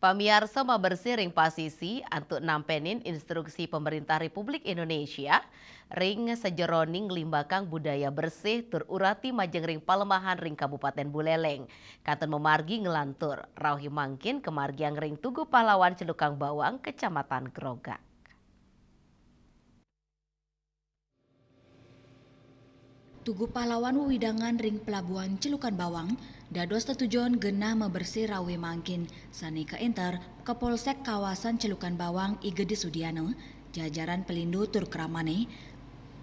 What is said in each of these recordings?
Pamiarsa mabersih ring pasisi untuk nampenin instruksi pemerintah Republik Indonesia ring sejeroning limbakang budaya bersih tururati majeng ring palemahan ring Kabupaten Buleleng. Kanton memargi ngelantur, rauhi mangkin kemargiang ring Tugu Pahlawan Celukang Bawang, Kecamatan Grogak. Tugu Pahlawan Widangan ring Pelabuhan Celukan Bawang, dados tetujuan genah membersih rawe mangkin sani ke enter ke Polsek kawasan Celukan Bawang Igede Sudiano, jajaran pelindu tur keramane.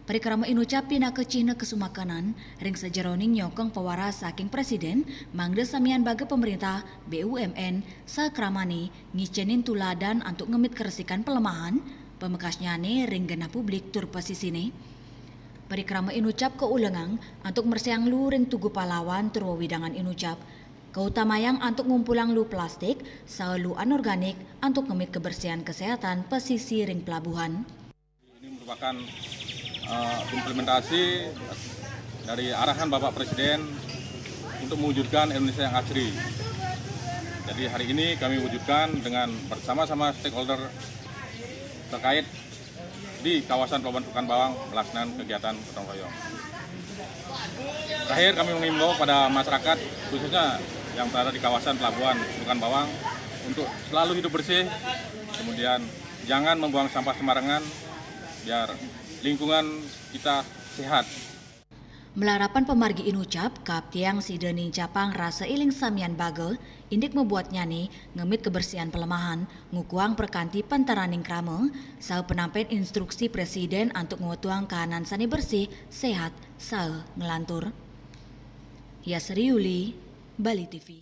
Perikrama inucap pina ke Cina kesumakanan, ring sejeroning nyokong pewaras saking presiden, mangde samian baga pemerintah, BUMN, sakramane, ngicenin tuladan untuk ngemit keresikan pelemahan, pemekasnya ring genah publik tur pesisine. Perikrama inucap keulengang untuk mersiang lu ring Tugu Pahlawan tur widangan inucap keutamayang untuk ngumpulang lu plastik lu anorganik untuk ngemit kebersihan kesehatan pesisi ring pelabuhan. Ini merupakan implementasi dari arahan Bapak Presiden untuk mewujudkan Indonesia yang asri. Jadi hari ini kami wujudkan dengan bersama-sama stakeholder terkait di kawasan Pelabuhan Celukan Bawang melaksanakan kegiatan gotong royong. Terakhir kami mengimbau pada masyarakat khususnya yang berada di kawasan Pelabuhan Celukan Bawang untuk selalu hidup bersih, kemudian jangan membuang sampah sembarangan biar lingkungan kita sehat. Melarapan pemargi inucap, kap tiang si Deni Japang rasa iling samian bagel, indik membuatnya nih ngemit kebersihan pelemahan, ngukuang perkanti pantaraning krame, sau penampen instruksi presiden untuk ngutuang kahanan sani bersih, sehat, sau ngelantur. Yasri Yuli, Bali TV.